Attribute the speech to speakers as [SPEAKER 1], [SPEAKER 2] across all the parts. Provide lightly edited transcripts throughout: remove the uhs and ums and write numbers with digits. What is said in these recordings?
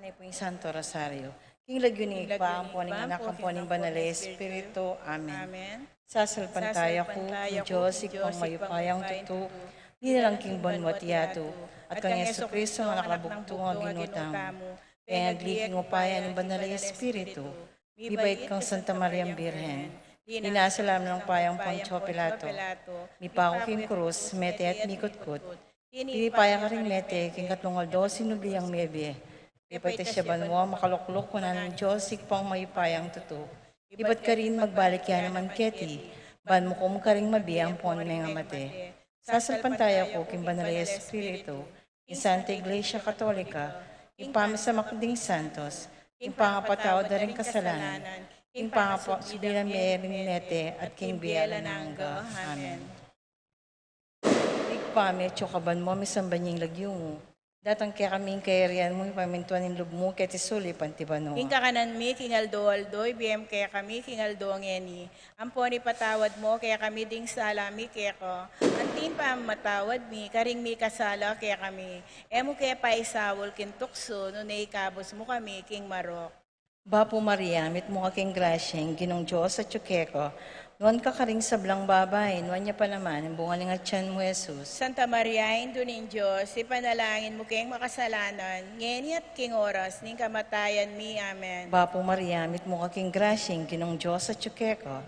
[SPEAKER 1] Nay po yung Santo Rosario. King lagyunig pa ang poning anak ang poning banal Espiritu. Amen.
[SPEAKER 2] Amen.
[SPEAKER 1] Sasalpantaya ko, King Diyos, ikpang mayupayang tuto, nilalang King Bonwatiato, at kang Yeso Cristo ang nakalabugtong ang ginutang. Kaya nagliking upayan ng banal Espiritu, ibait kang Santa Maria Birhen, dinasalam ng payang Poncio Pilato, mi pako King Cruz, mete at mikutkut, pinipaya ka rin mete, King Katlungal do, sinubliyang mebye, ipaitas siya banwa, makaluklok ko na ng Diyos, ikpang mayupayang tuto. Iba't ka rin magbalik yan naman keti, ban mo kung ka rin mabiyang pon nga mate. Sasalpantaya ko, King Banal Espiritu, in Santa Iglesia Katolika, impama sa makding santos, impangapatawad na rin kasalanan, impangapa subira merin nete, at King Biala Nangga. Amen. Igpame, chokaban mo, misambanying lagyong datang kaya kaming kairian mo, ipamintuan ng lub mo, kaya tisuli, pantibano.
[SPEAKER 2] King kakanan mi, King Aldo Aldo, ibiyem kaya kami, King Aldo ang eni. Amponi patawad mo, kaya kami ding salami kaya ko. Antin pa matawad mi, karing mi kasala kaya kami. Emo kaya pa isawol kintukso, no ikabos mo kami, King Marok.
[SPEAKER 1] Bapo Maria, mit mo kaking grasyeng, ginong Diyos at tsukeko, noon ka karing sablang babay, noon niya pa naman, ang bunga ng atyan mo, Jesus.
[SPEAKER 2] Santa Maria, Indunin Diyos, ipanalangin mo kayong makasalanan, ngeni at king oras, ning kamatayan mi. Amen.
[SPEAKER 1] Bapo Maria, mit mo kaking grasyeng, ginong Diyos at tsukeko,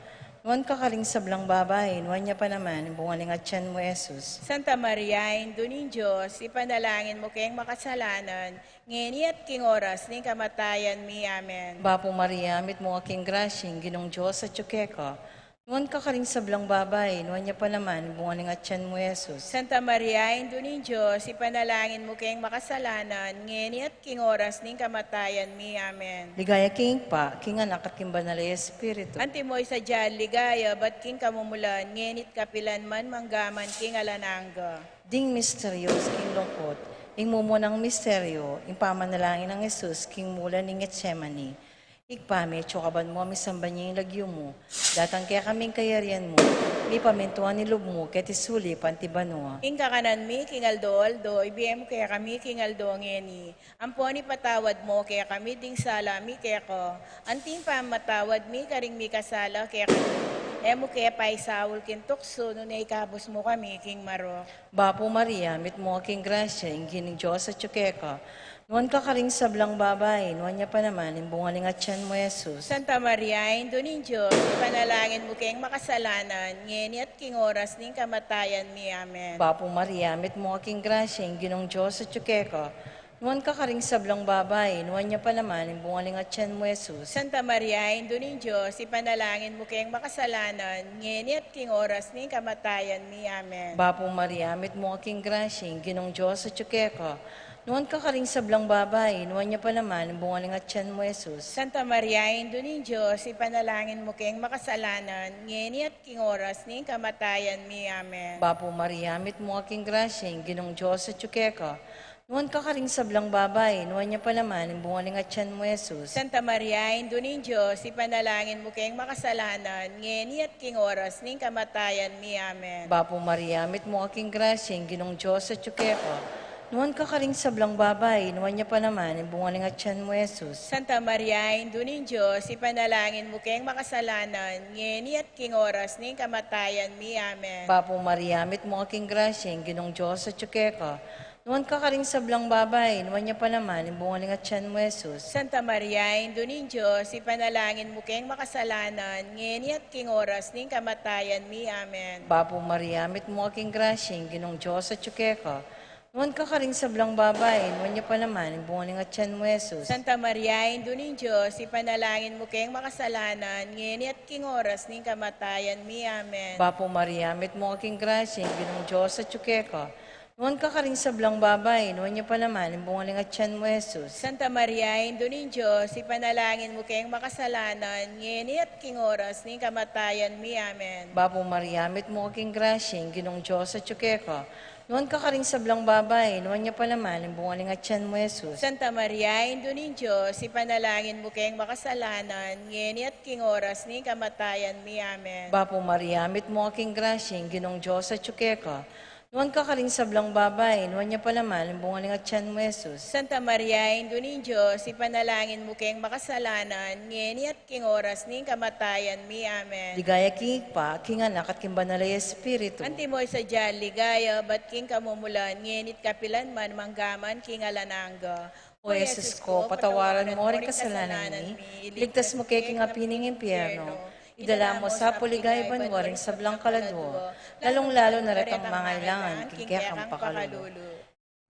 [SPEAKER 1] noon ka karing sablang babay, noon niya pa naman, ang bunga ng atyan mo, Jesus.
[SPEAKER 2] Santa Maria, Indunin Diyos, ipanalangin mo kayong makasalanan, ngeni at king oras, ning kamatayan mi. Amen.
[SPEAKER 1] Bapo Maria, mit mo kaking grasyeng, ginong Diyos at tsukeko, noon ka karing sablang babay, noon niya pa naman, bunga ng atyan mo, Jesus.
[SPEAKER 2] Santa Maria, Indunin Diyos, ipanalangin mo kayong makasalanan, ngeni at king oras, ning kamatayan mi. Amen.
[SPEAKER 1] Ligaya king pa, king anak at king banal na Espiritu.
[SPEAKER 2] Antimoy sa dyan, ligaya, ba't king kamumulan, ngenit kapilan man manggaman, king alanangga.
[SPEAKER 1] Ding misteryos, king lungkot, ing mumunang misteryo, ing pamanalangin ng Jesus, king mula ng Getsemani. Ikpame, tsokaban mo, misamban niya yung lagyo mo. Datang kaya kaming kayarian mo, mi pamintuan ni lub mo, kaya tisuli, pantibano.
[SPEAKER 2] King kakanan mi, king Aldo Aldo, ibiyem kaya kami, king Aldo ngeni. Amponi patawad mo, kaya kami ding salami, kaya ko. Anting pa matawad mi, karing mi kasala, kaya kami. Emo kaya pa isawol kintukso, no ikabos mo kami, king Marok.
[SPEAKER 1] Bapo Maria, mit mo king grasya, ing gining Diyos at tsukeka. Noon ka karing sablang babay, noon niya pa naman, yung bungaling atyan mo, Jesus.
[SPEAKER 2] Santa Maria, Indunin Diyos, ipanalangin mo kayong makasalanan, ngeni at king oras, ning kamatayan mi. Amen.
[SPEAKER 1] Bapo Maria, mit mo aking grasya, yung ginong Diyos at tsukeka. Noon ka karing sablang babay, noon niya pa naman, yung bungaling atyan mo, Jesus.
[SPEAKER 2] Santa Maria, Indunin Diyos, ipanalangin mo kayong makasalanan, ngeni at king oras, ning kamatayan mi. Amen.
[SPEAKER 1] Bapo Maria, mit mo aking grasya, yung ginong Diyos at tsukeka. Noon ka karing sablang babay, noon niya pa naman, yung bungaling atyan mo, Jesus.
[SPEAKER 2] Santa Maria, Indunin Diyos, ipanalangin mo kayong makasalanan, ngeni at king oras, ning kamatayan mi. Amen.
[SPEAKER 1] Bapo Maria, mit mo aking grasya, yung ginong Diyos at tsukeka. Noon ka karing sablang babay, noon niya pa naman, yung bungaling atyan mo, Jesus.
[SPEAKER 2] Santa Maria, Indunin Diyos, ipanalangin mo kayong makasalanan, ngeni at king oras, ning kamatayan mi. Amen.
[SPEAKER 1] Bapo Maria, mit mo aking grasya, yung ginong Diyos at tsukeka. Noon ka karing sablang babay, noon niya pa naman, yung bungaling atyan mo, Jesus.
[SPEAKER 2] Santa Maria, Indunin Diyos, ipanalangin mo kayong makasalanan, ngeni at king oras, ning kamatayan mi. Amen.
[SPEAKER 1] Bapo Maria, mit mo aking grasya, yung ginong Diyos at tsukeka. Noon ka karing sablang babay, noon niya pa naman, yung bungaling atyan mo, Jesus.
[SPEAKER 2] Santa Maria, Indunin Diyos, ipanalangin mo kayong makasalanan, ngeni at king oras, ning kamatayan mi. Amen.
[SPEAKER 1] Bapo Maria, mit mo aking grasya, yung ginong Diyos at tsukeka. Noon ka karing sablang babay, noon niya pa naman, yung bungaling atyan mo, Jesus.
[SPEAKER 2] Santa Maria, Indunin Diyos, ipanalangin mo kayong makasalanan, ngeni at king oras, ning kamatayan mi. Amen.
[SPEAKER 1] Bapo Maria, mit mo aking grasya, yung ginong Diyos at tsukeka. Noon ka karing sablang babay, noon niya pa naman, yung bungaling atyan mo, Jesus.
[SPEAKER 2] Santa Maria, Indunin Diyos, ipanalangin mo kayong makasalanan, ngeni at king oras, ning kamatayan mi. Amen.
[SPEAKER 1] Bapo Maria, mit mo aking grasya, yung ginong Diyos at tsukeka. Noon ka karing sablang babay, noon niya pa naman, yung bungaling atyan mo, Jesus.
[SPEAKER 2] Santa Maria, Indunin Diyos, ipanalangin mo kayong makasalanan, ngeni at king oras, ning kamatayan mi. Amen.
[SPEAKER 1] Bapo Maria, mit mo aking grasya, yung ginong Diyos at tsukeka. Nuan ka rin sa blang babay, nuan niya palaman, ang bungaling at tiyan mo, Jesus.
[SPEAKER 2] Santa Maria, Indo ning Diyos, ipanalangin mo kayong makasalanan, ngeni at king oras ning kamatayan mi. Amen.
[SPEAKER 1] Ligaya king pa, king anak at king banalay espiritu.
[SPEAKER 2] Antimoy sa dyan, ligaya, bat king kamumulan, ngenit kapilan man, manggaman, king alananga.
[SPEAKER 1] O Jesus ko, patawaran mo rin kasalanan ni, iligtas mo kay king apining impyerno, idala mo sa puligay banwaring sa blang kaladwo, lalong-lalo na retang mga ilangan, kikya kang pakalulu.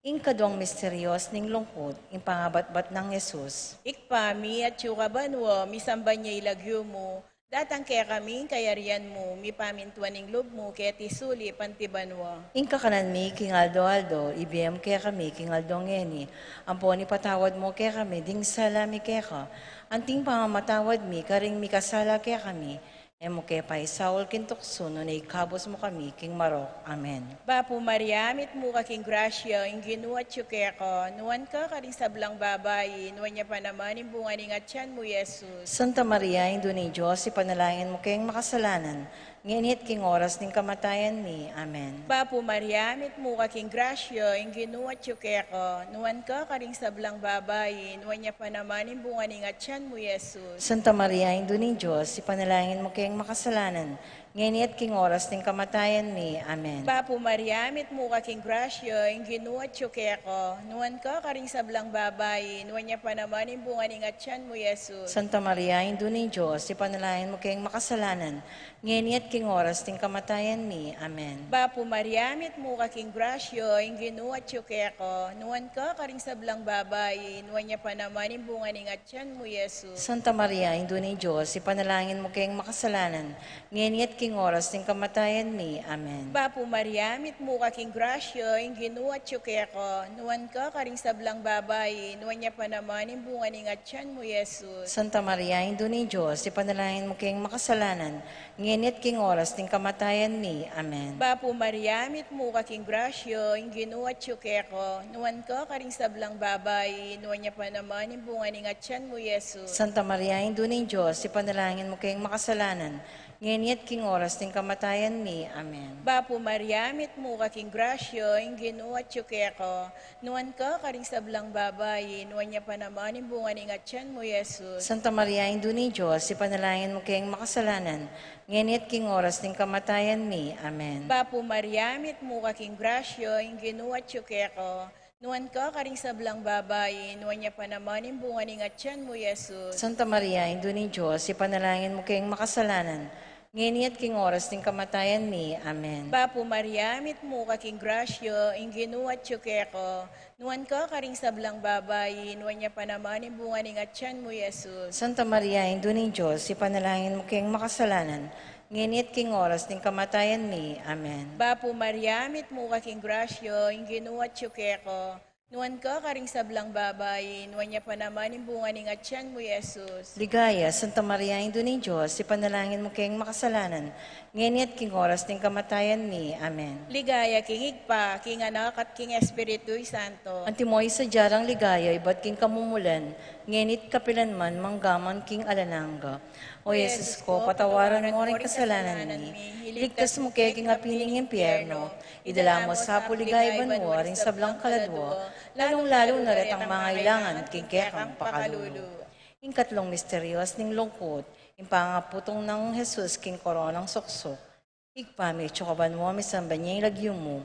[SPEAKER 1] Ing kadwang misteryos ning lungkot, ing pangabat-bat ng Jesus.
[SPEAKER 2] Ikpami at yukabanwo, misamba niya ilagyo mo, datang kaya kami, kayarian mo, mi pamintuaning loob mo, kaya tisuli, pantibanwa.
[SPEAKER 1] Ing kakanan mi, king Aldo, ibiyam kaya kami, king Aldo ngeni, amponi patawad mo kaya kami, ding salami kaya ka, anting pangamatawad mi, karing mi kasala kaya kami, emo kaya pa Saul kintukso, no na ikabos mo kami, king Marok. Amen.
[SPEAKER 2] Bapo Maria, mit mo ka king grasya, ing ginuat yuke ko, nuwan ka karing sablang babayi, nuwan niya pa naman, imbungan ingat tiyan mo, Jesus.
[SPEAKER 1] Santa Maria, Indo ni Diyos, ipanalangin mo kayong makasalanan, nginit king oras ning kamatayan ni. Amen.
[SPEAKER 2] Bapo Maria, mit mo ka king grasya, ing ginuat yuke ko, nuwan ka karing sablang babayi, nuwan niya pa naman, imbungan ingat tiyan mo, Jesus.
[SPEAKER 1] Santa Maria, Indo ni Diyos, ipanalangin mo kayong makasalanan, nginit king oras ning kamatayan ni. Amen.
[SPEAKER 2] Bapo Maria, mit mo ka king grasya, ing ginuat yuke ko, nuwan ka karing sablang babayi, nuwan niya pa naman, imbungan ingat tiyan mo, Jesus.
[SPEAKER 1] Santa Maria, Indo ni Diyos, ipanalangin mo kayong makasalanan, nginit king oras ning kamatayan ni. Amen.
[SPEAKER 2] Bapo Maria, mit mo ka king grasya, ing ginuat yuke ko, nuwan ka karing sablang babayi, nuwan niya pa naman, imbungan ingat tiyan mo, Jesus.
[SPEAKER 1] Santa Maria, Indo ni Diyos, ipanalangin mo kayong makasalanan, nginit king oras ning kamatayan ni. Amen.
[SPEAKER 2] Bapo Maria, mit mo ka king grasya, ing ginuat yuke ko, nuwan ka karing sablang babayi, nuwan niya pa naman, imbungan ingat tiyan mo, Jesus.
[SPEAKER 1] Santa Maria, Indo ni Diyos, ipanalangin mo kayong makasalanan, nginit king oras ning kamatayan ni. Amen.
[SPEAKER 2] Bapo Maria, mit mo ka king grasya, ing ginuat yuke ko, nuwan ka karing sablang babayi, nuwan niya pa naman, imbungan ingat tiyan mo, Jesus.
[SPEAKER 1] Santa Maria, Indo ni Diyos, ipanalangin mo kayong makasalanan, nginit king oras ning kamatayan ni. Amen.
[SPEAKER 2] Bapo Maria, mit mo ka king grasya, ing ginuat yuke ko, nuwan ka karing sablang babayi, nuwan niya pa naman, imbungan ingat tiyan mo, Jesus.
[SPEAKER 1] Santa Maria, Indo ni Diyos, ipanalangin mo kayong makasalanan, nginit king oras ning kamatayan ni. Amen.
[SPEAKER 2] Bapo Maria, mit mo ka king grasya, ing ginuat yuke ko, nuwan ka karing sablang babayi, nuwan niya pa naman, imbungan ingat tiyan mo, Jesus.
[SPEAKER 1] Santa Maria, Indo ni Diyos, ipanalangin mo kayong makasalanan, nginit king oras ning kamatayan ni. Amen.
[SPEAKER 2] Bapo Maria, mit mo ka king grasya, ing ginuat yuke ko, nuwan ka karing sablang babayi, nuwan niya pa naman, imbungan ingat tiyan mo, Jesus.
[SPEAKER 1] Santa Maria, Indo ni Diyos, ipanalangin mo kayong makasalanan, nginit king oras ning kamatayan ni. Amen.
[SPEAKER 2] Bapo Maria, mit mo ka king grasya, ing ginuat yuke ko, nuwan ka karing sablang babayi, nuwan niya pa naman, imbungan ingat tiyan mo, Jesus.
[SPEAKER 1] Ligaya, Santa Maria, Indo ni Diyos, ipanalangin mo kayong makasalanan, nginit king oras ning kamatayan ni. Amen.
[SPEAKER 2] Ligaya, king Igpa, king Anak at king Espiritu Santo.
[SPEAKER 1] Antimoy sa jarang ligaya, iba't king kamumulan, ngenit kapilan man, manggaman king alananga. O Jesus ko, patawaran mo rin kasalanan ni, iligtas mo kay king apining impyerno, idala mo sa puligay banwa rin sa blang kaladwa, lalong-lalo na ret ang mga ilangan at king kekang pakalulu. Ing katlong misteryos ning lungkot, ing pangaputong ng Jesus king koronang suksok, igpami, tsukaban mo, misamba niya yung lagyo mo,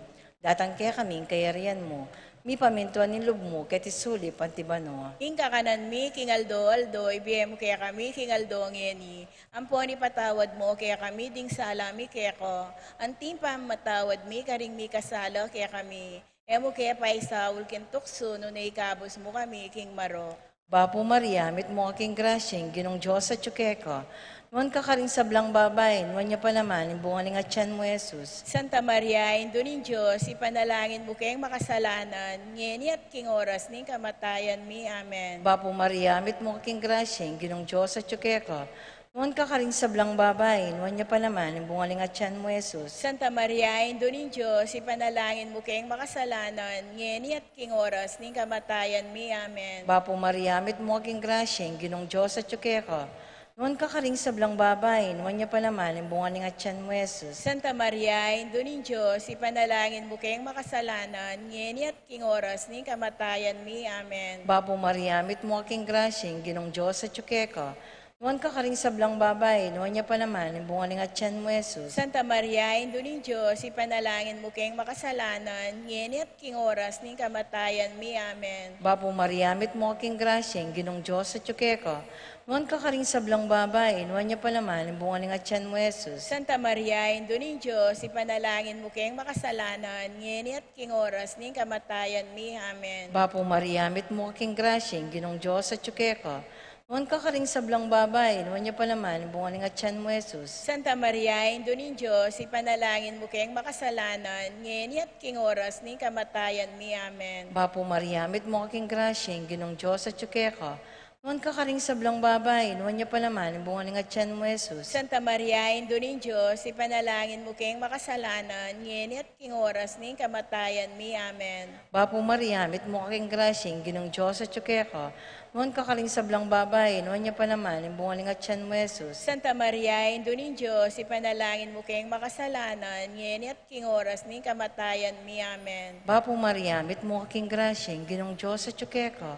[SPEAKER 1] datang kaya kaming kayarian mo, mi pamintuan ni loob mo, kaya tisuli, pantibano.
[SPEAKER 2] King kakanan mi, king Aldo, ibiyem mo kaya kami, king Aldo ngeni. Amponi patawad mo, kaya kami ding salami kaya ko. Anting pa matawad mi, karing mi kasala kaya kami. Emo kaya pa Saul kintukso, no naikabos mo kami, king Marok.
[SPEAKER 1] Bapo Maria, mit mo aking grasyeng, ginong Diyos at tsukeko. Nuwan ka karing sablang babay, nuwan niya pa naman, yung bungaling at tiyan mo, Jesus.
[SPEAKER 2] Santa Maria, Indo ning Diyos, ipanalangin mo kayong makasalanan, ngeni at king oras ning kamatayan mi. Amen.
[SPEAKER 1] Bapo Maria, mit mo aking grasyeng, ginong Diyos at tsukeko. Nuwan ka karing sablang babay, nuwan niya pa naman, yung bungaling at tiyan mo, Jesus.
[SPEAKER 2] Santa Maria, Indo ning Diyos, ipanalangin mo kayong makasalanan, ngeni at king oras ning kamatayan mi. Amen.
[SPEAKER 1] Bapo Maria, mit mo aking grasyeng, ginong Diyos at tsukeko. Nuan ka karing sablang babay, nuan niya pa naman, ang bunga ng atyan mo, Jesus.
[SPEAKER 2] Santa Maria, Indunin Diyos, ipanalangin mo kayong makasalanan, ngeni at king oras ni kamatayan mi. Amen.
[SPEAKER 1] Bapo Maria, mit mo aking grasyeng, ginong Diyos at tsukeka. Nuan ka karing sablang babay, nuan niya pa naman, ang bunga ng atyan mo, Jesus.
[SPEAKER 2] Santa Maria, Indunin Diyos, ipanalangin mo kayong makasalanan, ngeni at king oras ni kamatayan mi. Amen.
[SPEAKER 1] Bapo Maria, mit mo aking grasyeng, ginong Diyos at tsukeka. Nuan ka karing sablang babay, nuan niya pa naman, ang bunga ng atyan mo, Jesus.
[SPEAKER 2] Santa Maria, Indunin Diyos, ipanalangin mo kayong makasalanan, ngeni at king oras ni kamatayan mi. Amen.
[SPEAKER 1] Bapo Maria, mit mo aking grasyeng, ginong Diyos at tsukeka. Nuan ka karing sablang babay, nuan niya pa naman, ang bunga ng atyan mo, Jesus.
[SPEAKER 2] Santa Maria, Indunin Diyos, ipanalangin mo kayong makasalanan, ngeni at king oras ni kamatayan mi. Amen.
[SPEAKER 1] Bapo Maria, mit mo aking grasyeng, ginong Diyos at tsukeka. Nuan ka karing sablang babay, nuan niya pa naman, ang bunga ng atyan mo, Jesus.
[SPEAKER 2] Santa Maria, Indunin Diyos, ipanalangin mo kayong makasalanan, ngeni at king oras ni kamatayan mi. Amen.
[SPEAKER 1] Bapo Maria, mit mo aking grasyeng, ginong Diyos at tsukeka. Nuan ka karing sablang babay, nuan niya pa naman, ang bunga ng atyan mo, Jesus.
[SPEAKER 2] Santa Maria, Indunin Diyos, ipanalangin mo kayong makasalanan, ngeni at king oras ni kamatayan mi. Amen.
[SPEAKER 1] Bapo Maria, mit mo aking grasyeng, ginong Diyos at tsukeka.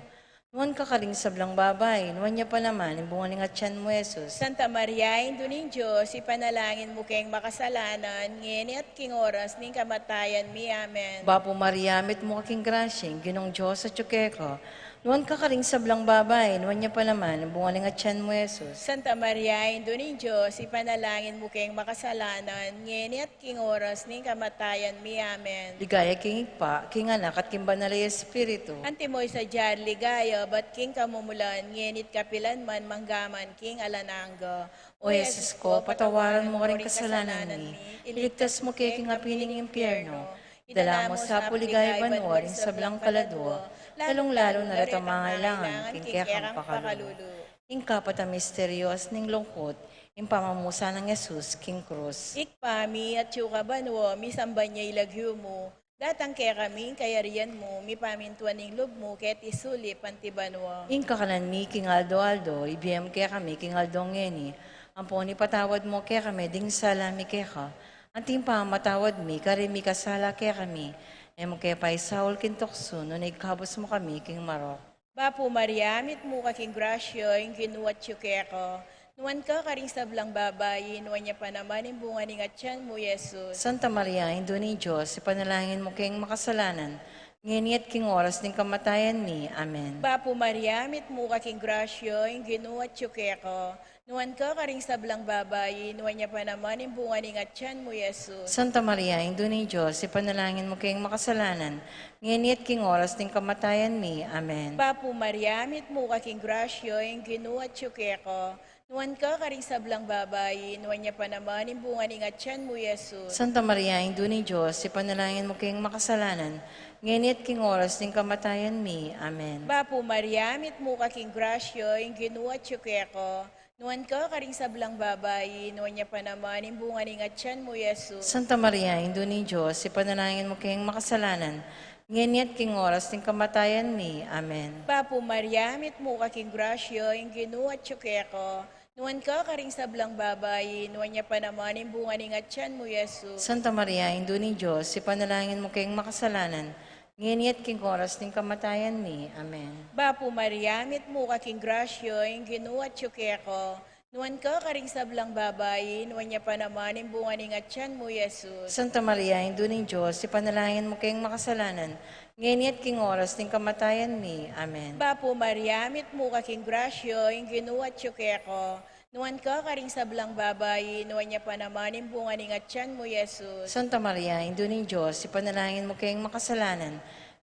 [SPEAKER 1] Nuan ka karing sablang babay, nuan niya pa naman, ang bunga ng atyan mo, Jesus.
[SPEAKER 2] Santa Maria, Indunin Diyos, ipanalangin mo kayong makasalanan, ngeni at king oras ni kamatayan mi. Amen.
[SPEAKER 1] Bapo Maria, mit mo aking grasyeng, ginong Diyos at tsukeka. Nuan ka karing sablang babay, nuan niya pa naman, ang bunga ng atyan mo, Jesus.
[SPEAKER 2] Santa Maria, Indunin Diyos, ipanalangin mo kayong makasalanan, ngeni at king oras ni kamatayan mi. Amen.
[SPEAKER 1] Ligaya king ikpa, king anak at king banal na Espiritu.
[SPEAKER 2] Antimoy sa jar ligaya, bat king kamumulan, ngenit kapilan man manggaman king alanangga.
[SPEAKER 1] O Jesus ko, patawaran mo rin kasalanan ni, iligtas mo kay king apining impyerno, idala mo sa puligay banwaring sa blang kaladwa, lalong-lalo na ito mangailangan, king kekang pakalulu. Ing kapat ang misteryos ning lungkot, ing pamamusa ng Jesus, king krus.
[SPEAKER 2] Ikpami at yuka banwa, misamba niya ilagyo mo, datang kaya kami, kaya riyan mo, mi pamintuan ng loob mo, ket isuli pantibanwa.
[SPEAKER 1] Ing kakanan mi, king Aldo, ibiyam kaya kami, king Aldo ngeni, ang poni patawad mo kaya kami, ding salami kaya ka, ang timpa matawad mi, karimi kasala kaya kami, emo kaya pa Saul kintokso, no nagkabos mo kami, king Marok.
[SPEAKER 2] Bapo Maria, mit mo ka king grasyo, ing ginuwat yu kaya ko, nuwan ka karing sablang babayi, nuwan niya pa naman yung bunga ni atyan mo, Jesus.
[SPEAKER 1] Santa Maria, Indo ni Diyos, ipanalangin mo kayong makasalanan, ngayon at king oras ng kamatayan mi. Amen.
[SPEAKER 2] Bapo Maria, mit mo ka king grasyo, ing ginuwat yu kaya ko, nuwan ka karing sablang babayi, nuwan niya pa naman yung bunga ni atyan mo, Jesus.
[SPEAKER 1] Santa Maria, Indo ni Diyos, ipanalangin mo kayong makasalanan, ngayon at king oras ng kamatayan mi. Amen.
[SPEAKER 2] Bapo Maria, mit mo ka king grasyo, ing ginuwat yu kaya ko, nuwan ka karing sablang babayi, nuwan niya pa naman yung bunga ni atyan mo, Jesus.
[SPEAKER 1] Santa Maria, Indo ni Diyos, ipanalangin mo kayong makasalanan, ngayon at king oras ng kamatayan mi. Amen.
[SPEAKER 2] Bapo Maria, mit mo ka king grasyo, ing ginuwat yu kaya ko, nuwan ka karing sablang babayi, nuwan niya pa naman yung bunga ni atyan mo, Jesus.
[SPEAKER 1] Santa Maria, Indo ni Diyos, ipanalangin mo kayong makasalanan, ngayon at king oras ng kamatayan mi. Amen.
[SPEAKER 2] Bapo Maria, mit mo ka king grasyo, ing ginuwat yu kaya ko, nuwan ka karing sablang babayi, nuwan niya pa naman yung bunga ni atyan mo, Jesus.
[SPEAKER 1] Santa Maria, Indo ni Diyos, ipanalangin mo kayong makasalanan, ngayon at king oras ng kamatayan mi. Amen.
[SPEAKER 2] Bapo Maria, mit mo ka king grasyo, ing ginuwat yu kaya ko, nuwan ka karing sablang babayi, nuwan niya pa naman yung bunga ni atyan mo, Jesus.
[SPEAKER 1] Santa Maria, Indo ni Diyos, ipanalangin mo kayong makasalanan, ngayon at king oras ng kamatayan mi. Amen.
[SPEAKER 2] Bapo Maria, mit mo ka king grasyo, ing ginuwat yu kaya ko, nuwan ka karing sablang babayi, nuwan niya pa naman yung bunga ni atyan mo, Jesus.
[SPEAKER 1] Santa Maria, Indo ni Diyos, ipanalangin mo kayong makasalanan,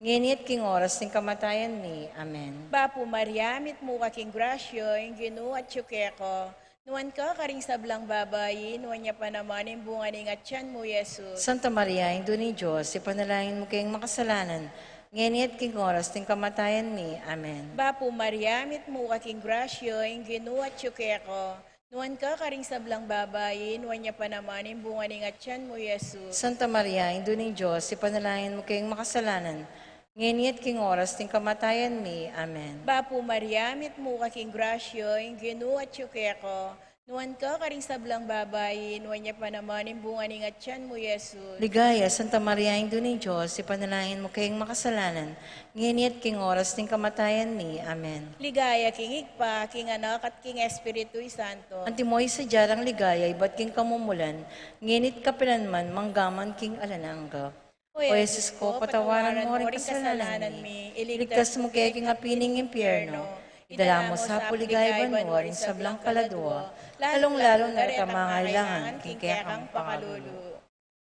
[SPEAKER 1] ngayon at king oras ng kamatayan mi. Amen.
[SPEAKER 2] Bapo Maria, mit mo ka king grasyo, ing ginuwat yu kaya ko, nuwan ka karing sablang babayi, nuwan niya pa naman yung bunga ni atyan mo, Jesus.
[SPEAKER 1] Santa Maria, Indo ni Diyos, ipanalangin mo kayong makasalanan, ngayon at king oras ng kamatayan mi. Amen.
[SPEAKER 2] Bapo Maria, mit mo ka king grasyo, ing ginuwat yu kaya ko, nuwan ka karing sablang babayi, nuwan niya pa naman yung bunga ni atyan mo, Jesus.
[SPEAKER 1] Santa Maria, Indo ni Diyos, ipanalangin mo kayong makasalanan, Ngunit king oras ting kamatayan mi. Amen.
[SPEAKER 2] Bapo Maria, mit mo kaking grasyo, yung Ginoo at ko. Nuwan ka karing sablang babae, nuwan niya pa naman yung bunga ni ngatyan mo, Yesus.
[SPEAKER 1] Ligaya, Santa Maria, Ina ni Diyos, ipanalangin mo kayong makasalanan, ngunit king oras ting kamatayan mi. Amen.
[SPEAKER 2] Ligaya king Igpa, king Anak at king Espiritu Santo.
[SPEAKER 1] Antimoy sa jarang ligaya, iba't king kamumulan, ngunit kapilanman, manggaman king alanangga. O Jesus ko, patawaran mo rin kasalanan mi, iligtas mo kaya king apining impyerno, idala mo sa puligay banwa rin sa blang kaladwa, lalong-lalo na tamangailangan king kaya kang pakalulu.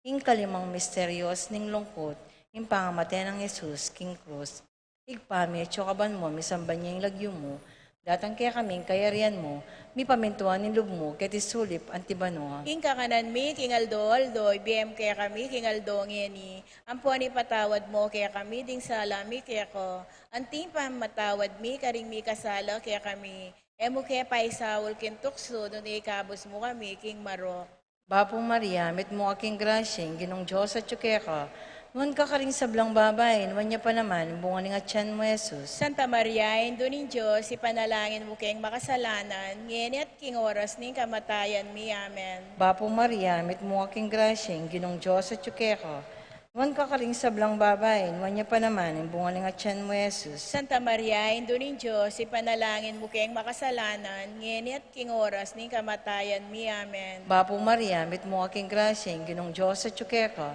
[SPEAKER 1] Ing kalimang misteryos ning lungkot, ing pangamatay ng Jesus, king krus, igpami at kaban mo, misamban niya yung lagyo mo, datang kaya kaming kayarian mo, mi pamintuan ni lub mo, kaya tisulip antibano.
[SPEAKER 2] King kakanan mi, king Aldo, ibiyem kaya kami, king Aldo ngeni. Ampuan patawad mo, kaya kami ding salami, kaya ko. Anting pamatawad mi, karing mi kasala, kaya kami. Emo kaya paisawol kin tukso, doon ikabos mo kami, king Marok.
[SPEAKER 1] Bapo Maria, mit mo aking grasyeng, ginong Diyos at tsukeka, nuwan ka karing sablang babay, nuwan niya pa naman, bunga ni atyan mo, Jesus.
[SPEAKER 2] Santa Maria, Indo ng Diyos, ipanalangin mo kayong makasalanan, ngayon at king oras ning kamatayan mi. Amen.
[SPEAKER 1] Bapo Maria, mit mo aking grasyeng, ginong Diyos at tsukeka, nuwan ka karing sablang babay, nuwan niya pa naman, bunga ni atyan mo, Jesus.
[SPEAKER 2] Santa Maria, Indo ng Diyos, ipanalangin mo kayong makasalanan, ngayon at king oras ning kamatayan mi. Amen.
[SPEAKER 1] Bapo Maria, mit mo aking grasyeng, ginong Diyos at tsukeka,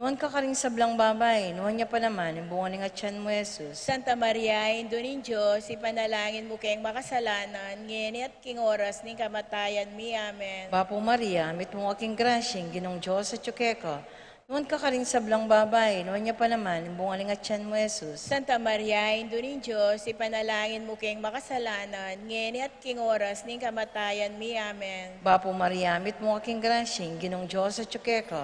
[SPEAKER 1] nuwan ka karing sablang babay, nuwan niya pa naman, bunga ni atyan mo, Jesus.
[SPEAKER 2] Santa Maria, Indo ng Diyos, ipanalangin mo kayong makasalanan, ngayon at king oras ning kamatayan mi. Amen.
[SPEAKER 1] Bapo Maria, mit mo aking grasyeng, ginong Diyos at tsukeka, nuwan ka karing sablang babay, nuwan niya pa naman, bunga ni atyan mo, Jesus.
[SPEAKER 2] Santa Maria, Indo ng Diyos, ipanalangin mo kayong makasalanan, ngayon at king oras ning kamatayan mi. Amen.
[SPEAKER 1] Bapo Maria, mit mo aking grasyeng, ginong Diyos at tsukeka,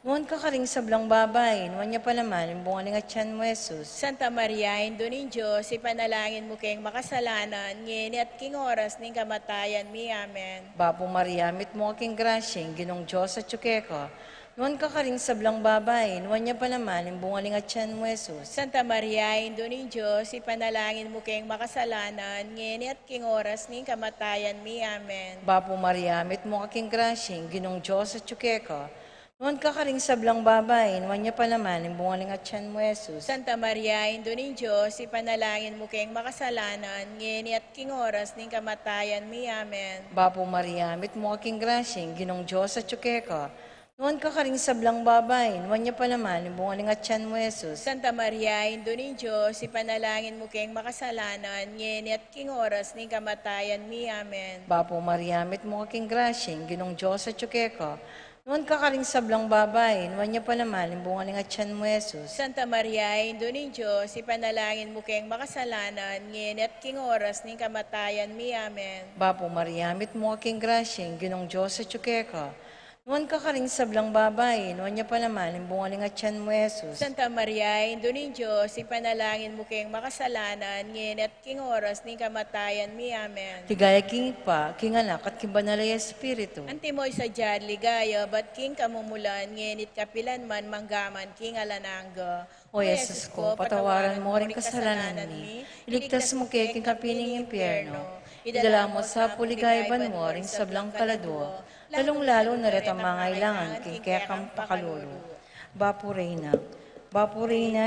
[SPEAKER 1] nuwan ka karing sablang babay, nuwan niya pa naman, bunga ni atyan mo, Jesus.
[SPEAKER 2] Santa Maria, Indo ng Diyos, ipanalangin mo kayong makasalanan, ngayon at king oras ning kamatayan mi. Amen.
[SPEAKER 1] Bapo Maria, mit mo aking grasyeng, ginong Diyos at tsukeka, nuwan ka karing sablang babay, nuwan niya pa naman, bunga ni atyan mo, Jesus.
[SPEAKER 2] Santa Maria, Indo ng Diyos, ipanalangin mo kayong makasalanan, ngayon at king oras ning kamatayan mi. Amen.
[SPEAKER 1] Bapo Maria, mit mo aking grasyeng, ginong Diyos at tsukeka, nuwan ka karing sablang babay, nuwan niya pa naman, bunga ni atyan mo, Jesus.
[SPEAKER 2] Santa Maria, Indo ng Diyos, ipanalangin mo kayong makasalanan, ngayon at king oras ning kamatayan mi. Amen.
[SPEAKER 1] Bapo Maria, mit mo aking grasyeng, ginong Diyos at tsukeka, nuwan ka karing sablang babay, nuwan niya pa naman, bunga ni atyan mo, Jesus.
[SPEAKER 2] Santa Maria, Indo ng Diyos, ipanalangin mo kayong makasalanan, ngayon at king oras ning kamatayan mi. Amen.
[SPEAKER 1] Bapo Maria, mit mo aking grasyeng, ginong Diyos at tsukeka, nuwan ka karing sablang babay, nuwan niya pa naman, bunga ni atyan mo, Jesus.
[SPEAKER 2] Santa Maria, Indo ng Diyos, ipanalangin mo kayong makasalanan, ngayon at king oras ning kamatayan mi. Amen.
[SPEAKER 1] Bapo Maria, mit mo aking grasyeng, ginong Diyos at tsukeka, nuwan ka karing sablang babay, nuwan niya pa naman, bunga ni atyan mo, Jesus.
[SPEAKER 2] Santa Maria, Indo ng Diyos, ipanalangin mo kayong makasalanan, ngayon at king oras ning kamatayan mi. Amen.
[SPEAKER 1] Ligaya king pa, king anak at king banal na Espiritu.
[SPEAKER 2] Antimoy sa dyan, ligaya, ba't king kamumulan, ngenit kapilan man, manggaman, king alanangga.
[SPEAKER 1] O Jesus ko, patawaran mo rin kasalanan mi, iligtas mo kay king kapining impyerno, idala mo sa puligayban mo rin sa blang kaladwa, lalong-lalo na rin ang mga ilangan king kaya kang pakalulu. Bapo Reyna,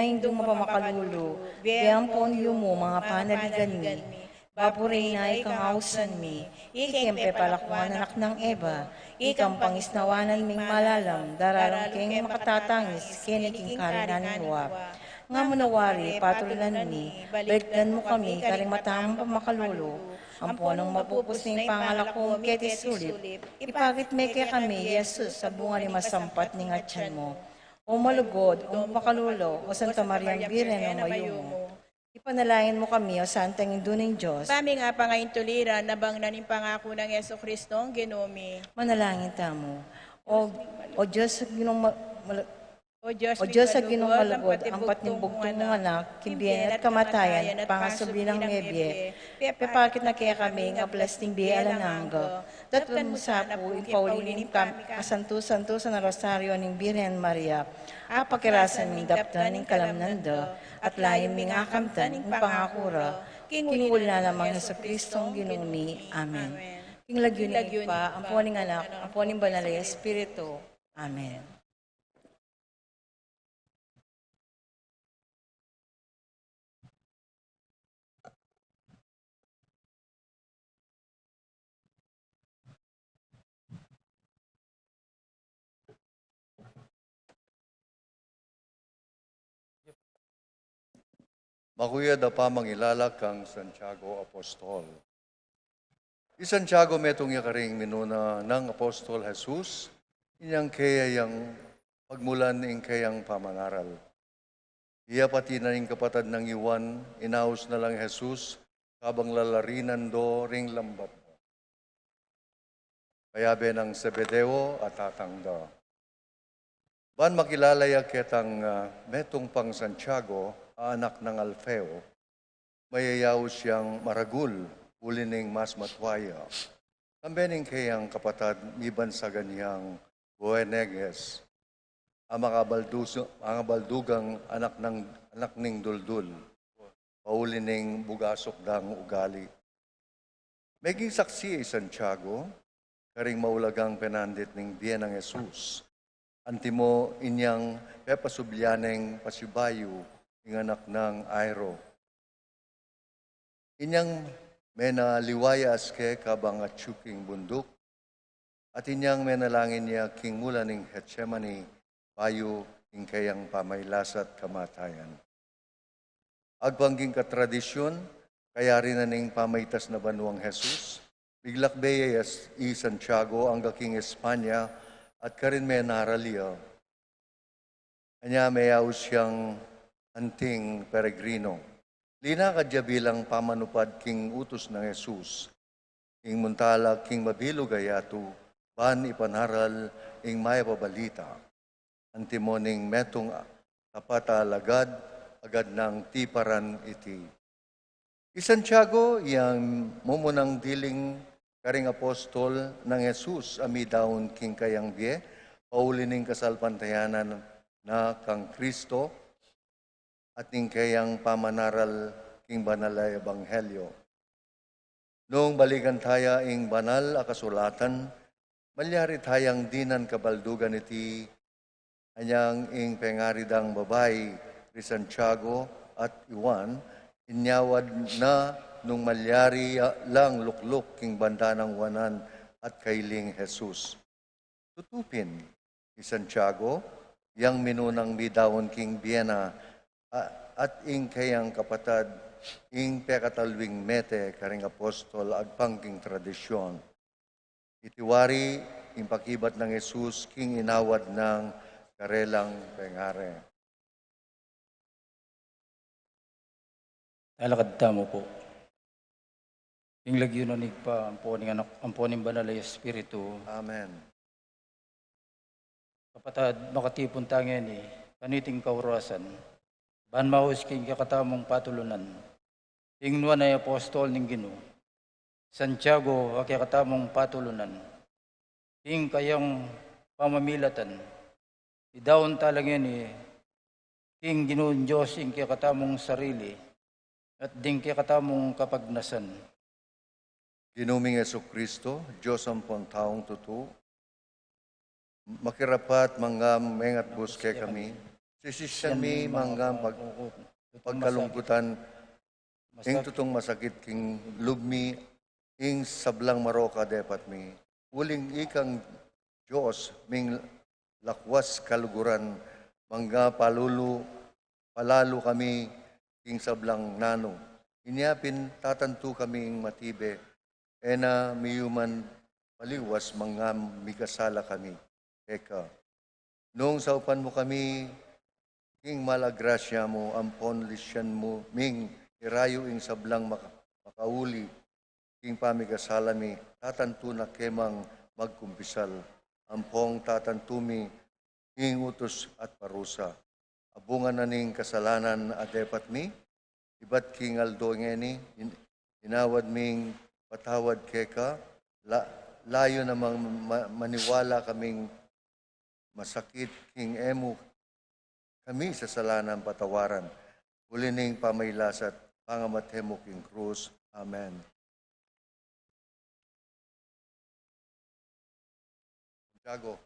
[SPEAKER 1] hindi mo mapamakalulu, biyang ponyo mo mga panaligan mi, Bapo Reyna, ikang ausan mi, ikempe palakwan anak ng Eva, ikang pangisnawanan ming malalam, dararang king makatatangis, kiniking karinan luwap. Nga munawari, patulan mi, balikdan mo kami, karing matamang pamakalulo, ang punong mapupus ng pangalakong keti sulip, ipagit me kaya kami, Jesus, sa bunga ni masampat ni atyan mo. O malugod, o makalulo, o Santa Maria Birhen o mayumo. Ipanalangin mo kami, o Santang Indo ng Diyos.
[SPEAKER 2] Pami nga pa ngayon tuliran, nabang naning pangako ng Yeso Kristo ang ginumi.
[SPEAKER 1] Manalangin tamo. O Diyos, O Diyos sa ginungalugod, ang patnimbugtong mong anak, kimbiyan at kamatayan, pangasubli ng mebye, pepakit na kaya kami, nga plasting biya alanangga, datwan mo sa po, impaulinin kam, kasanto-santo sa rosaryo ng Birhen Maria, apakirasan ng daptan ng kalamnanda, at lain ming akamtan ng pangakura, kinguli na lamang Heso Kristong ginumi. Amen. Kinglagyo ni pa, ang puning anak, ang puning banal ay Espiritu. Amen.
[SPEAKER 3] Makuya da pa mangilalak kang Santiago Apostol. I Santiago metong yakaring minuna ng Apostol Jesus, inyang kaya yang pagmulan ng kayang pamangaral. Iya pati na ning kapatad ng iwan, inaus na lang Jesus, kabang lalarinan do ring lambat. Kayabe ng Sebedeo at tatangda. Ban makilalaya ketang metong pang Santiago, anak ng Alfeo, mayayaw siyang maragul, ulining mas matwaya. Kambening kayang kapatad, miban sa ganyang Boanerges, ang mga baldugang anak ning duldul, paulining bugasok dang ugali. Meging saksi ay Santiago, karing maulagang penandit ning biyen ng Jesus, antimo inyang pepasubyaneng pasibayo, ng anak ng Airo. Inyang menaliwayas ke kabang atsuking bundok, at inyang menalangin niya king mula ning Getsemani, payo ing kayang pamaylasat kamatayan. Agbangging katradisyon, kaya rin na ning pamaytas na banuang Jesus, biglak beyes i Santiago ang gaking Espanya, at karin menaralia. Anya mayaw siyang anting peregrino. Lina kadya bilang pamanupad king utos ng Jesus. King muntala king mabilog ayatu, ban ipanaral ing maya pabalita. Antimoning metong tapata lagad, agad ng tiparan iti. I Santiago, yang mumunang diling karing apostol ng Jesus, amidaon king kayang biye, paulining kasalpantayanan na kang Kristo, at ning kayang pamanaral king banal ay ebanghelyo. Noong balikan taya ing banal a kasulatan, malyari tayang dinan kabaldugan iti anyang ing pengaridang babay ri Santiago at Juan, inyawad na nung malyari lang lukluk king banda ng wanan at kailing Jesus. Tutupin ni Santiago, yang minunang bidawon king Viena, at ing kayang kapatad, ing pekatalwing mete, karing apostol, agpangking tradisyon. Itiwari, ing pakibat ng Jesus, king inawad ng karelang pengare.
[SPEAKER 4] Alakad tamo po. Ing lagyo na nigpa, ang poning banal ay Espiritu.
[SPEAKER 3] Amen.
[SPEAKER 4] Kapatad, makatipon tangyan kaniting kaurasan. Ban maus king kakatamong patulunan. Ing nuwan ay apostol ning Ginoo. Santiago ang kakatamong patulunan. Ing kayang pamamilatan. Idawon talangyan king Ginoon Diyos ing kakatamong sarili at ding kakatamong kapagnasan.
[SPEAKER 3] Ginuming Yesu Kristo, Diyos ang taong totoo, makirapat manggam mengat buske kami, sisisyan mi manggam pagkalungkutan, ing tutong masakit king lugmi, ing sablang maroka depat mi, uling ikang Diyos, ming lakwas kaluguran, mangga palalo kami, king sablang nano. Inyapin tatantu kami ing matibe, ena miyuman paliwas mga mikasala kami. Eka, noong saupan mo kami, king malagrasya mo, ampon lisyan mo, ming irayo ing sablang makauli, king pamikasala mi, tatantu na kemang magkumpisal, ampong tatantumi, hing utos at parusa. Abungan na ning kasalanan at depat mi, ibat king aldo ngeni, inawad ming patawad keka, layo namang maniwala kaming masakit king emu kami sa salanan patawaran. Ulining pamaylas at pangamatemo king krus. Amen. Santiago.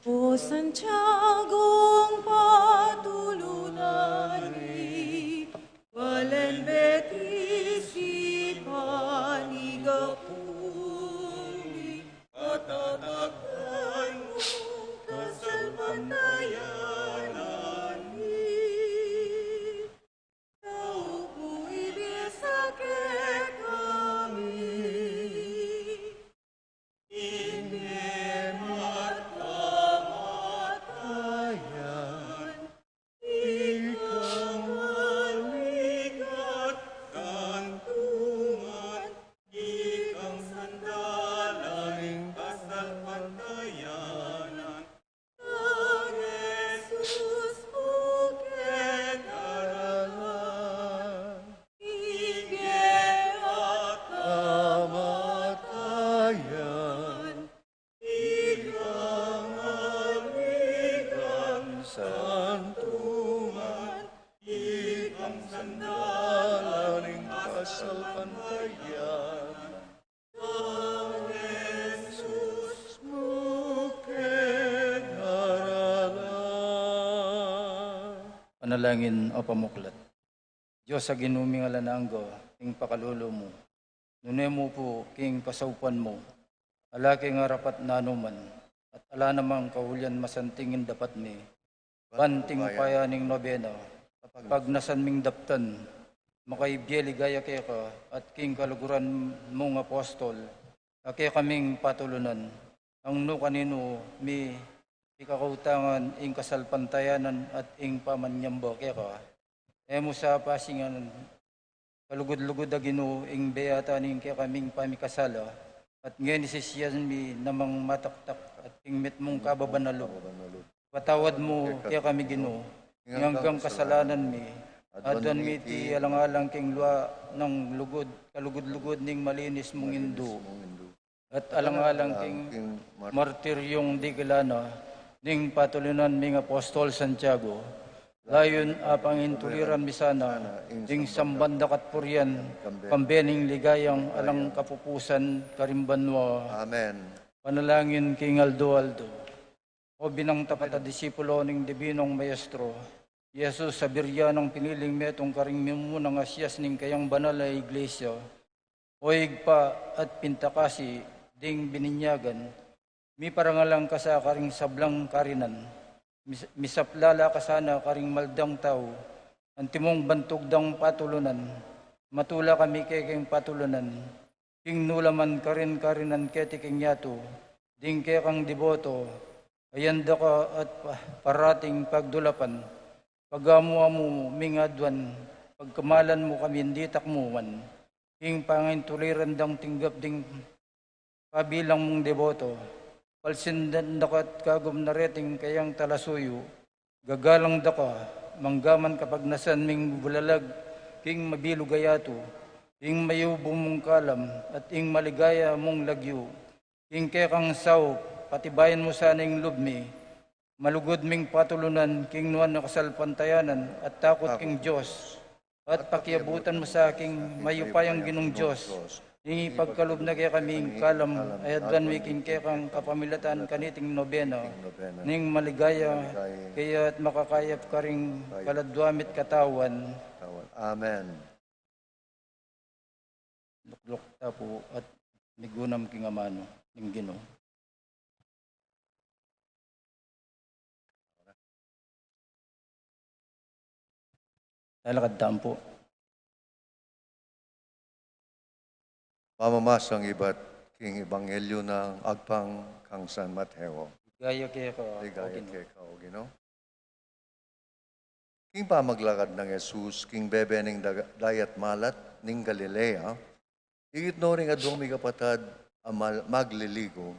[SPEAKER 1] O Santiago'ng patulunan ni Valen Betis ipanigapuli at tatakpan mong kasalpatayanan ni Tao po ibisakit kami Ingen at kamatayan, ikang aligat kantungan, ikang sandaling kasalpatayanan. Ang Jesus bukit aralan, ingen at kamatayan, ikang aligang santungan, ikang sandalaning kasalpantayan. Ang Jesus bukid aralan.
[SPEAKER 4] Panalangin o pamuklat. Diyos sa ginuming alananggo, king pakalulo mo. Nunay mo po, king kasaupan mo. Ala king arapat na anuman. At ala namang kahulyan masantingin dapat ni. Banting payaning nobena. Pag nasan ming daptan, makaibiyeli gaya kaya ka, at king kaluguran mong apostol, kaya kaming patulunan. Ang no kanino mi ikakautangan ing kasalpantayanan at ing pamanyamba kaya ka. Emo sa pasingan, kalugod-lugod na Ginoo ing beyata ning kaya kaming pamikasala, at ngayon isisiyan mi namang mataktak at ing mit mong kababanalo. Patawad mo kaya kami Ginoo, hanggang kasalanan mi, adwan mi ti alang-alang king luwa ng lugod, kalugod-lugod ning malinis mong indo. At alang-alang king martiryong di kilana, ning patulunan ming apostol Santiago, layon apang intuliran mi sana, ing sambanda katpuryan, pambening ligayang alang kapupusan karimbanwa.
[SPEAKER 3] Amen.
[SPEAKER 4] Panalangin king Aldo. O binang tapat at disipulo ning Dibinong Maestro, Yesus sa biryanang piniling metong karing mimunang asyas ning kayang banal na iglesia, o igpa at pintakasi ding bininyagan, mi parangalang ka sa karing sablang karinan, misaplala ka sana karing maldang tao, antimong bantugdang patulunan, matula kami kay patulunan, king nulaman karinan ketiking yato, ding kekang deboto, ayanda ka at parating pagdulapan, pagamuha mo mingadwan, pagkamalan mo kami hindi takmuman, ing pangintuliran dang tinggap ding kabilang mong deboto, palsindan dakat kagum na reting kayang talasuyo, gagalang daka, manggaman kapag nasan ming bulalag, king mabilugayato, ing mayubong mong kalam, at ing maligaya mong lagyo, ing kekang saw, patibayan mo sana ing lubmi, malugod ming patulunan, king nuan na kasalpantayanan, at takot king Diyos, at pakiabutan mo sa aking mayupayang ginong Diyos, ing ipagkalob na kaya kaming kalam, ayadgan mi king kekang kapamilatan kaniting nobena, ning maligaya, kaya at makakayap ka ring kaladwamit katawan.
[SPEAKER 3] Amen.
[SPEAKER 4] Luklok tapo at nigunam king amano, ning Ginoo. Talakad po.
[SPEAKER 3] Pamamasang iba't king ebanghelyo ng agpang kang San Mateo.
[SPEAKER 4] Gaya kaya ka,
[SPEAKER 3] Ligaya
[SPEAKER 4] Ginoo.
[SPEAKER 3] kay Ginoo. King pamaglakad ng Jesus, king bebe ning dayat malat ning Galilea, igit no ring adong mi kapatad magliligo,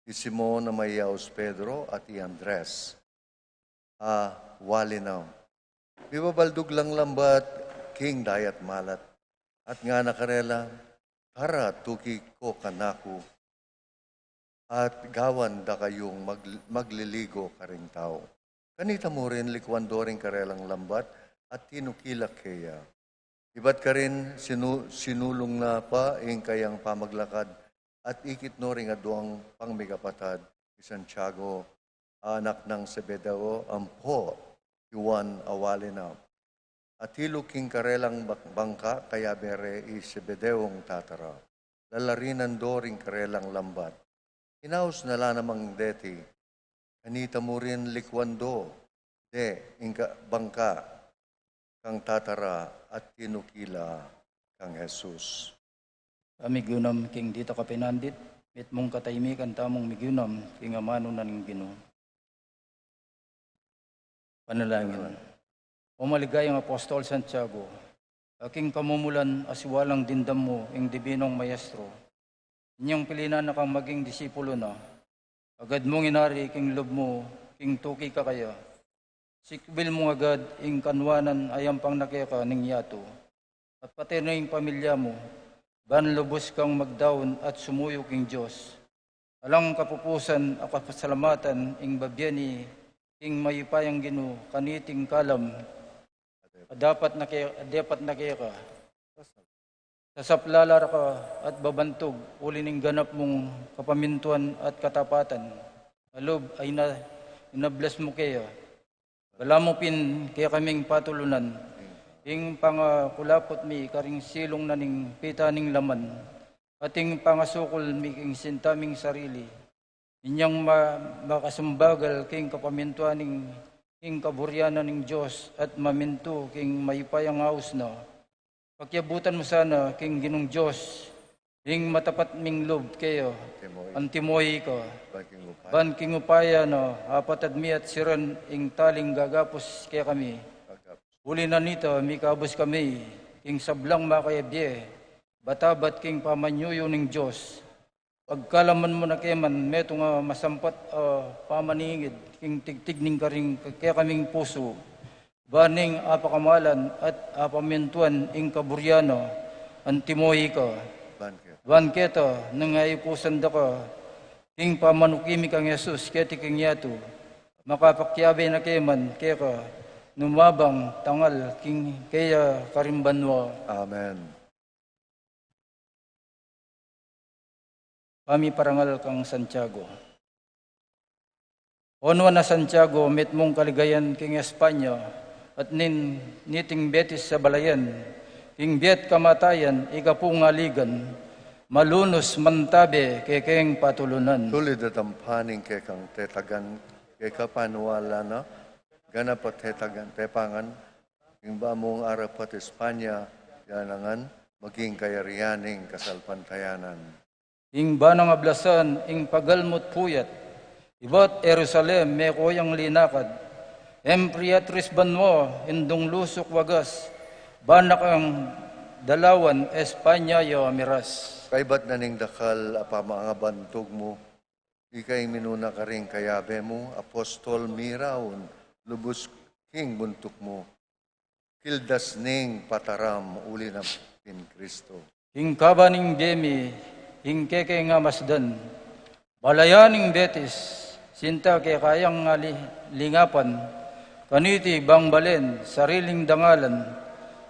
[SPEAKER 3] si Simon na mayaos Pedro at i Andres. Wali na. Bibabaldog lang lambat, king dayat malat, at nga nakarela, tara tuki ko kanaku, at gawan da kayong magliligo ka ring tao. Kanita mo rin likwando rin karelang lambat at tinukilak kaya. Iba't ka rin sinulong na pa ing kayang pamaglakad at ikit no rin aduang pangmigapatad si Santiago, anak ng Zebedeo, ampo, Juan awali na. At hiluking karelang bangka kaya bere i Zebedeong tatara. Lalarinan do rin karelang lambat. Hinaus na la namang deti. Kanita mo rin likwando, ingka bangka, kang tatara at tinukila kang Jesus.
[SPEAKER 4] Migunam king dita ka pinandit, mit mong kataymikan tamong migunam, king amano na ning Ginoo. Panalangin. O maligayang Apostol Santiago, aking kamumulan asiwalang dindam mo, ing dibinong mayestro. Inyong pilinan na kang maging disipulo na, agad mong inari king lob mo, king tuki ka kaya. Sikbil mo agad ing kanwanan ayang pang nakeka ning yato. At pati na ing pamilya mo, ban lubos kang magdaon at sumuyo king Diyos. Alang kapupusan at kapasalamatan ing babyani king mayupayang Ginoo kaniting kalam. Dapat nakeka. Sasaplalar ka at babantog, uli ning ganap mong kapamintuan at katapatan. Alob ay inabless mo kaya. Wala mo pin kaya kaming patulunan. Ing pangakulapot mi karing silong na ning pita ning laman. Ating pangasukol mi king sintaming sarili. Inyang makasumbagal king kapamintuan king kaburyanan ning Diyos at maminto king mayupayang haus na. Pagyabutan mo sana, king Ginong Diyos, ing matapat ming lob kayo, antimoy ko, ban king upaya no, apatad mi at siran, ing taling gagapos kaya kami. Uli na nito, mi kabos kami, king sablang makayabye, batabat king pamanyuyo ning Diyos. Pagkalaman mo na keman, meto nga masampat pamaningid, king tigtig ning karing kaya kaming puso. Baning apakamalan at apamintuan ing kaburyano, antimohi ka. Banketo, nang ayupusan da ka, king pamanukimi kang Jesus, keti king yato, makapakyabe na keman, kaya ka, numabang tangal, king kaya karimbanwa.
[SPEAKER 3] Amen.
[SPEAKER 4] Kami parangal kang Santiago. Onwa na Santiago, met mong kaligayan king Espanya, at niting betis sa balayan, king biet kamatayan, ikapungaligan, malunos mantabe, kekeng patulunan.
[SPEAKER 3] Tulid at ampaning kay kang tetagan, kay kapanwala na, ganap at tetagan, tepangan, yung ba mong arap at Espanya, yanangan, maging kayarianing kasalpantayanan.
[SPEAKER 4] Ing banang ablasan, ing pagalmot puyat, iba't Jerusalem, may koyang linakad, Empriatris banmo, indong lusok wagas, banak ang dalawan, Espanya yo amiras.
[SPEAKER 3] Kaibat na ning dakal, apa mga bantog mo, ikay minuna ka rin kayabe mo, apostol miraon, lubos king buntok mo, kildas ning pataram, uli na pin Kristo.
[SPEAKER 4] Ing kabaning demi, ing keke nga masdan, balayaning betis, sinta kay kayang lingapan, kaniti bang balen, sariling dangalan,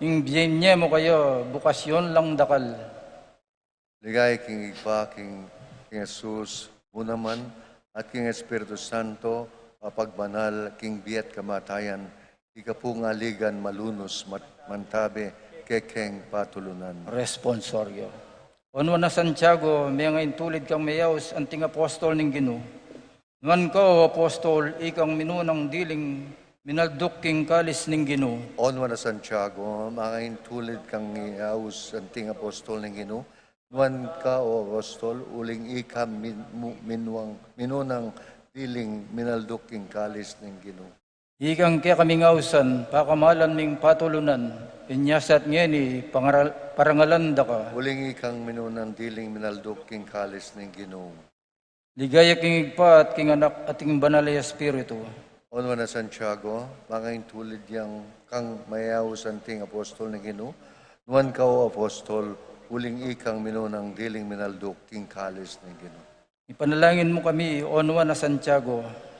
[SPEAKER 4] ing biyenye mo kayo, bukasyon lang dakal.
[SPEAKER 3] Ligay king iba, king Jesus, munaman, at king Espiritu Santo, pagbanal, king biet kamatayan, ikapungaligan malunos, mantabe, kekeng patulunan.
[SPEAKER 4] Responsoryo. Onwa na Santiago, may nga intulid kang mayaws, anting apostol ning Ginoo. Ngan ka, apostol, ikang minunang diling, minaldok king kalis ning Ginoo.
[SPEAKER 3] Onwa na Santiago, mga intulid kang iaus anting apostol ng Ginoo. Nuan ka o apostol, uling ika minunang diling minaldok king kalis ng Ginoo.
[SPEAKER 4] Ikang kaya kaming ausan, pakamalan ming patulunan, pinyasat ngeni, parangalanda ka.
[SPEAKER 3] Uling ikang minunan diling minaldok king kalis ng Ginoong.
[SPEAKER 4] Ligaya king igpa at king anak at king banal ay Espiritu.
[SPEAKER 3] Onwa na Santiago, mangain tulid yang kang mayausan ting apostol ng Ginoo. Nuan kao apostol, uling ikang minunang diling minaldok king kalis ng Ginoo.
[SPEAKER 4] Ipanalangin mo kami, onwa na Santiago,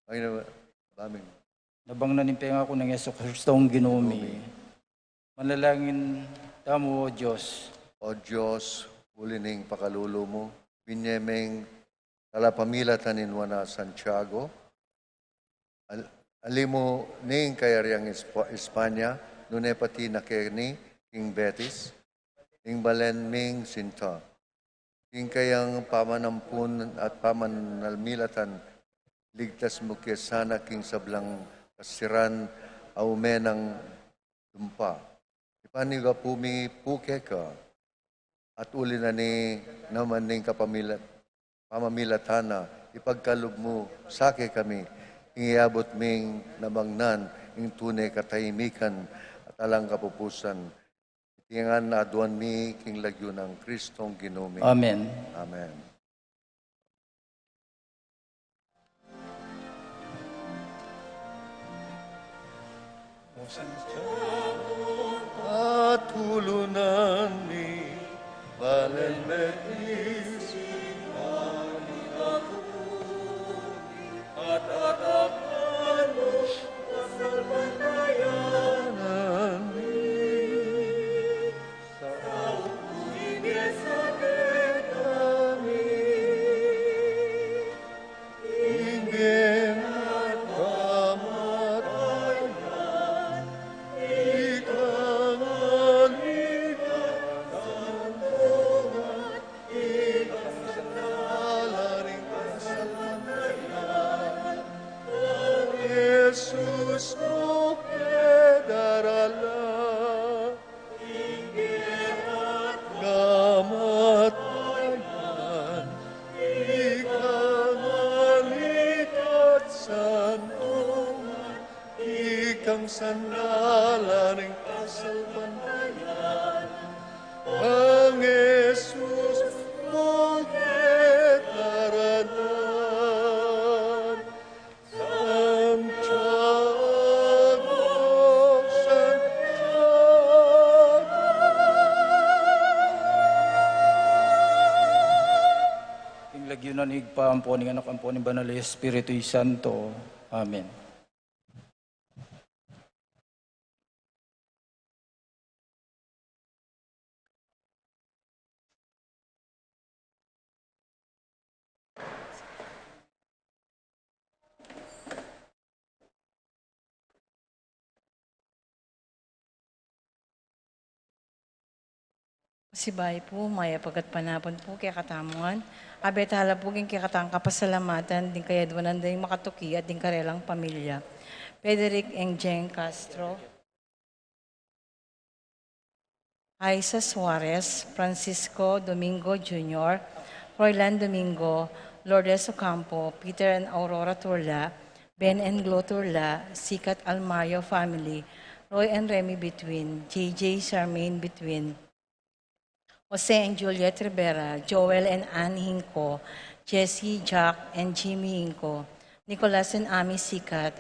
[SPEAKER 3] Ay na, daming.
[SPEAKER 4] nabang nanimpenga ko ng Yeso Kristong Ginoomi. Manalangin tamo, O Diyos.
[SPEAKER 3] O Diyos, ulining pakalulo mo, binyemeng talapamilatan in wana Santiago, alimo ning kayariang Espanya, nune pati nakeni, king Betis, ing balen ming sinta, ing kayang pamanampun at pamanalmilatan, ligtas mo kesana king sablang kasiran aumenang dumpa. Ipaniga pumi puke ka, at uli na ni naman ning pamamilatana, ipagkalog mo sake kami, ingiabot ming nabangnan, ing tunay katahimikan, at alang kapupusan. Itingan na aduan mi, king lagyo ng Kristong Ginoomi.
[SPEAKER 4] Amen.
[SPEAKER 3] Amen. At tulunan ni Balen Betis, at atakan mo sa panayanan ni sa umigisagin kami. Ingin at kamatayan, ikang alitan, ikang sanalaring kasalanan, ang Jesus mo kedarala, ingin at kamatayan, ikang alitan, santungan, ikang sanalaring kasalbanhayan, ang Jesus mo ketaranan. Santiago, Santiago.
[SPEAKER 4] King lagyunan higpa, amponing anak, amponing banal ay Espiritu Santo. Amen.
[SPEAKER 1] Sibay po, maya pagat panapon po kaya katamuan. Abet halapugin kaya katang kapasalamatan, din kaya duwanan din makatuki at din karelang pamilya. Frederick Engjeng Castro, Aiza Suarez, Francisco Domingo Jr., Roylan Domingo, Lourdes Ocampo, Peter and Aurora Turla, Ben and Glo Turla, Sikat Almario family, Roy and Remy Between, JJ Charmaine Between, Jose and Juliet Rivera, Joel and Ann Hinco, Jesse, Jack, and Jimmy Hinco, Nicolas and Ami Sikat,